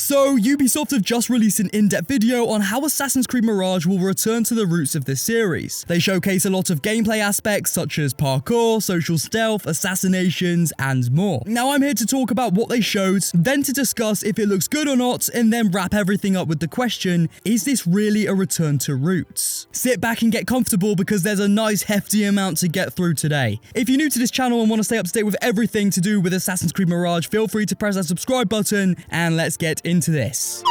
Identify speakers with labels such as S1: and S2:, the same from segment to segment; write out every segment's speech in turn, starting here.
S1: So, Ubisoft have just released an in-depth video on how Assassin's Creed Mirage will return to the roots of this series. They showcase a lot of gameplay aspects such as parkour, social stealth, assassinations, and more. Now, I'm here to talk about what they showed, then to discuss if it looks good or not, and then wrap everything up with the question, is this really a return to roots? Sit back and get comfortable because there's a nice hefty amount to get through today. If you're new to this channel and want to stay up to date with everything to do with Assassin's Creed Mirage, feel free to press that subscribe button, and let's get into this.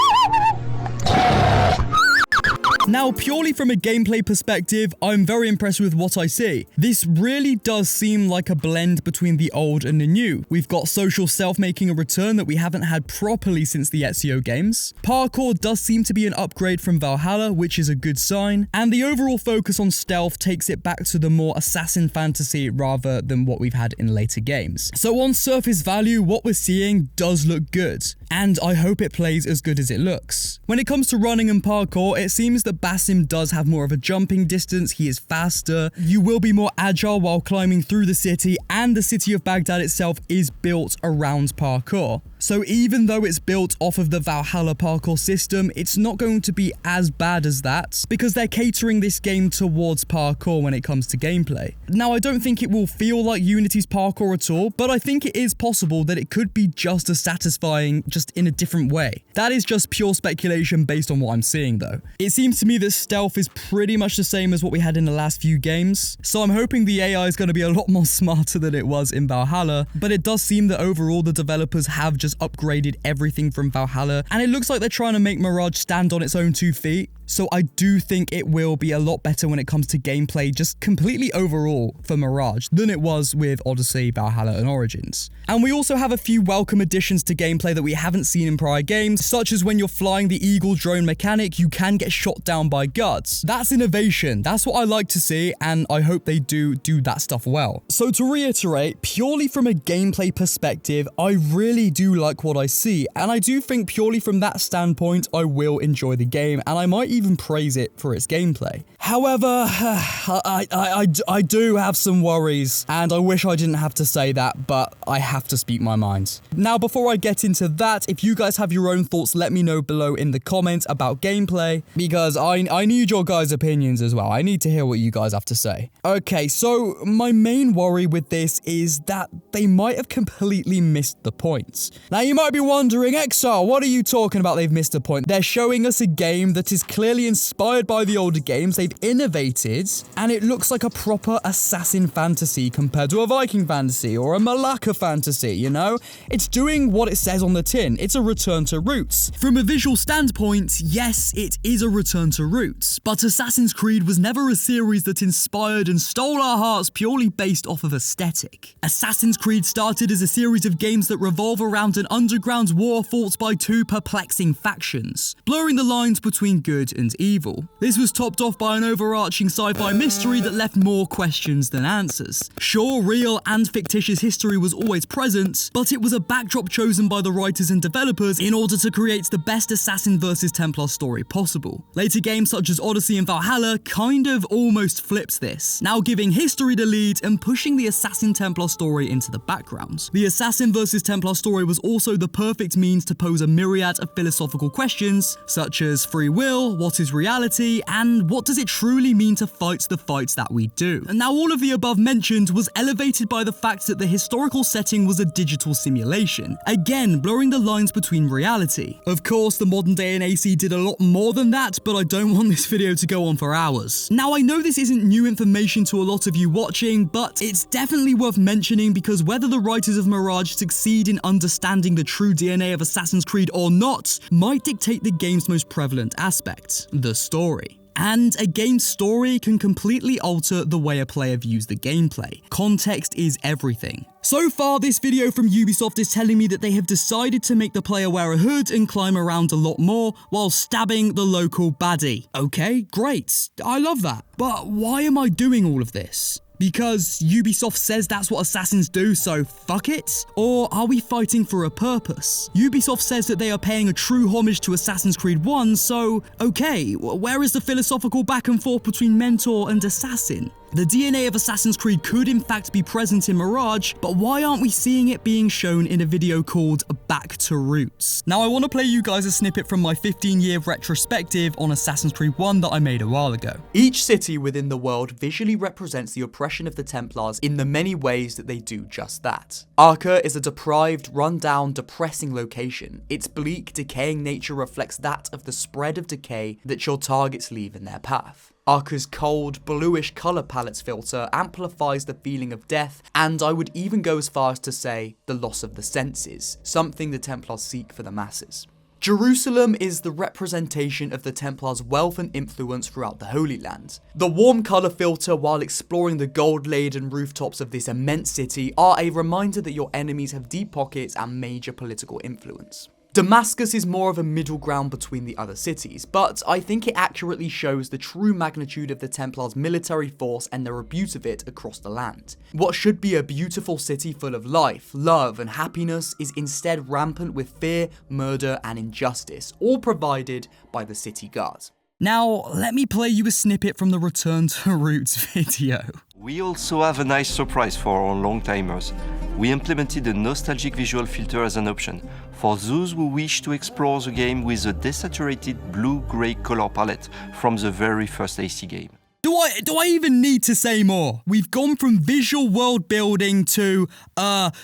S1: Now, purely from a gameplay perspective, I'm very impressed with what I see. This really does seem like a blend between the old and the new. We've got social stealth making a return that we haven't had properly since the Ezio games. Parkour does seem to be an upgrade from Valhalla, which is a good sign. And the overall focus on stealth takes it back to the more assassin fantasy rather than what we've had in later games. So on surface value, what we're seeing does look good. And I hope it plays as good as it looks. When it comes to running and parkour, it seems that Basim does have more of a jumping distance, he is faster, you will be more agile while climbing through the city, and the city of Baghdad itself is built around parkour. So even though it's built off of the Valhalla parkour system, it's not going to be as bad as that, because they're catering this game towards parkour when it comes to gameplay. Now, I don't think it will feel like Unity's parkour at all, but I think it is possible that it could be just as satisfying, just in a different way. That is just pure speculation based on what I'm seeing though. It seems to me that stealth is pretty much the same as what we had in the last few games, so I'm hoping the AI is going to be a lot more smarter than it was in Valhalla, but it does seem that overall the developers have just upgraded everything from Valhalla, and it looks like they're trying to make Mirage stand on its own 2 feet. So I do think it will be a lot better when it comes to gameplay, just completely overall for Mirage, than it was with Odyssey, Valhalla, and Origins. And we also have a few welcome additions to gameplay that we haven't seen in prior games, such as when you're flying the Eagle drone mechanic, you can get shot down by guards. That's innovation. That's what I like to see, and I hope they do that stuff well. So to reiterate, purely from a gameplay perspective, I really do like what I see, and I do think purely from that standpoint, I will enjoy the game, and I might even praise it for its gameplay. However, I do have some worries, and I wish I didn't have to say that, but I have to speak my mind. Now, before I get into that, if you guys have your own thoughts, let me know below in the comments about gameplay, because I need your guys' opinions as well. I need to hear what you guys have to say. Okay, so my main worry with this is that they might have completely missed the point. Now, you might be wondering, Exile, what are you talking about they've missed a point? They're showing us a game that is clearly inspired by the older games, they've innovated, and it looks like a proper assassin fantasy compared to a Viking fantasy or a Malacca fantasy, you know? It's doing what it says on the tin. It's a return to roots. From a visual standpoint, yes, it is a return to roots, but Assassin's Creed was never a series that inspired and stole our hearts purely based off of aesthetic. Assassin's Creed started as a series of games that revolve around an underground war fought by 2 perplexing factions, blurring the lines between good and evil. This was topped off by an overarching sci-fi mystery that left more questions than answers. Sure, real and fictitious history was always present, but it was a backdrop chosen by the writers and developers in order to create the best Assassin versus Templar story possible. Later games such as Odyssey and Valhalla kind of almost flipped this, now giving history the lead and pushing the Assassin Templar story into the background. The Assassin versus Templar story was also the perfect means to pose a myriad of philosophical questions, such as free will, what is reality, and what does it truly mean to fight the fights that we do. And now all of the above mentioned was elevated by the fact that the historical setting was a digital simulation, again blurring the lines between reality. Of course, the modern day in AC did a lot more than that, but I don't want this video to go on for hours. Now, I know this isn't new information to a lot of you watching, but it's definitely worth mentioning because whether the writers of Mirage succeed in understanding the true DNA of Assassin's Creed or not might dictate the game's most prevalent aspect, the story. And a game's story can completely alter the way a player views the gameplay. Context is everything. So far, this video from Ubisoft is telling me that they have decided to make the player wear a hood and climb around a lot more while stabbing the local baddie. Okay, great. I love that. But why am I doing all of this? Because Ubisoft says that's what assassins do, so fuck it? Or are we fighting for a purpose? Ubisoft says that they are paying a true homage to Assassin's Creed 1, so okay, where is the philosophical back and forth between mentor and assassin? The DNA of Assassin's Creed could in fact be present in Mirage, but why aren't we seeing it being shown in a video called Back to Roots? Now I want to play you guys a snippet from my 15-year retrospective on Assassin's Creed 1 that I made a while ago. Each city within the world visually represents the oppression of the Templars in the many ways that they do just that. Arca is a deprived, run-down, depressing location. Its bleak, decaying nature reflects that of the spread of decay that your targets leave in their path. Arca's cold, bluish colour palettes filter amplifies the feeling of death, and I would even go as far as to say the loss of the senses, something the Templars seek for the masses. Jerusalem is the representation of the Templars' wealth and influence throughout the Holy Land. The warm colour filter while exploring the gold-laden rooftops of this immense city are a reminder that your enemies have deep pockets and major political influence. Damascus is more of a middle ground between the other cities, but I think it accurately shows the true magnitude of the Templars' military force and their abuse of it across the land. What should be a beautiful city full of life, love, and happiness is instead rampant with fear, murder, and injustice, all provided by the city guard. Now, let me play you a snippet from the Return to Roots video.
S2: We also have a nice surprise for our long-timers. We implemented a nostalgic visual filter as an option for those who wish to explore the game with a desaturated blue-grey color palette from the very first AC game.
S1: Do I even need to say more? We've gone from visual world building to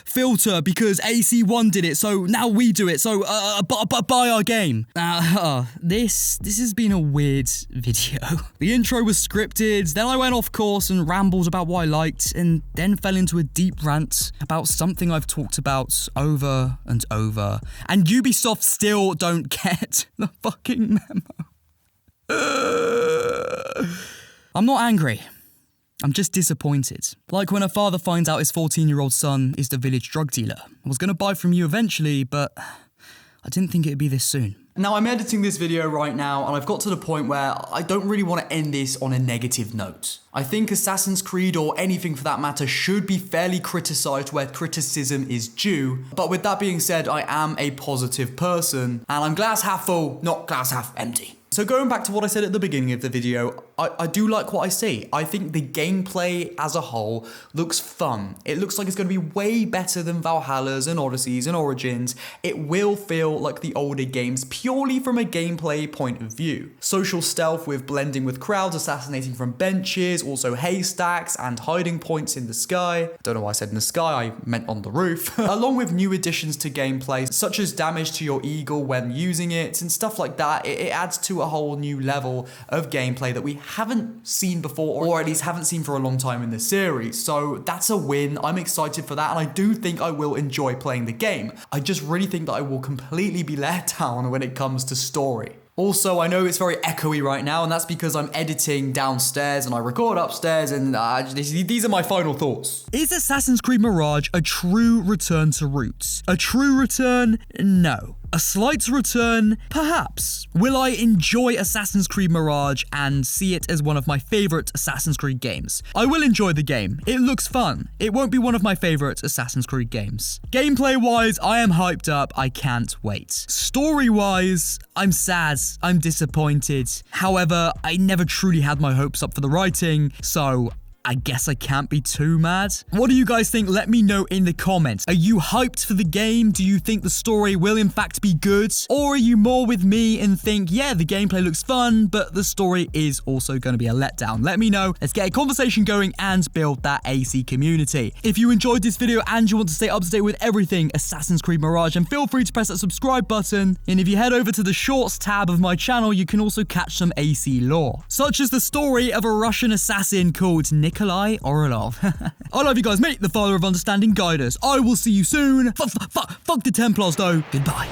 S1: filter because AC1 did it, so now we do it. So buy our game. This has been a weird video. The intro was scripted, then I went off course and rambled about what I liked, and then fell into a deep rant about something I've talked about over and over. And Ubisoft still don't get the fucking memo. I'm not angry. I'm just disappointed. Like when a father finds out his 14-year-old son is the village drug dealer. I was going to buy from you eventually, but I didn't think it'd be this soon. Now, I'm editing this video right now, and I've got to the point where I don't really want to end this on a negative note. I think Assassin's Creed, or anything for that matter, should be fairly criticised where criticism is due. But with that being said, I am a positive person, and I'm glass half full, not glass half empty. So going back to what I said at the beginning of the video, I do like what I see. I think the gameplay as a whole looks fun. It looks like it's going to be way better than Valhalla's and Odyssey's and Origins. It will feel like the older games purely from a gameplay point of view. Social stealth with blending with crowds, assassinating from benches, also haystacks and hiding points in the sky. I don't know why I said in the sky, I meant on the roof. Along with new additions to gameplay, such as damage to your eagle when using it and stuff like that, it adds to a whole new level of gameplay that we haven't seen before, or at least haven't seen for a long time in the series. So that's a win. I'm excited for that, and I do think I will enjoy playing the game. I just really think that I will completely be let down when it comes to story. Also, I know it's very echoey right now, and that's because I'm editing downstairs and I record upstairs, and these are my final thoughts. Is Assassin's Creed Mirage a true return to roots? A true return? No. A slight return? Perhaps. Will I enjoy Assassin's Creed Mirage and see it as one of my favourite Assassin's Creed games? I will enjoy the game. It looks fun. It won't be one of my favourite Assassin's Creed games. Gameplay-wise, I am hyped up. I can't wait. Story-wise, I'm sad. I'm disappointed. However, I never truly had my hopes up for the writing, so I guess I can't be too mad. What do you guys think? Let me know in the comments. Are you hyped for the game? Do you think the story will in fact be good? Or are you more with me and think, yeah, the gameplay looks fun, but the story is also going to be a letdown? Let me know. Let's get a conversation going and build that AC community. If you enjoyed this video and you want to stay up to date with everything Assassin's Creed Mirage, then feel free to press that subscribe button. And if you head over to the shorts tab of my channel, you can also catch some AC lore, such as the story of a Russian assassin called Nikolai Orlov. I love you guys, mate. The father of understanding, guide us. I will see you soon. Fuck the Templars though. Goodbye.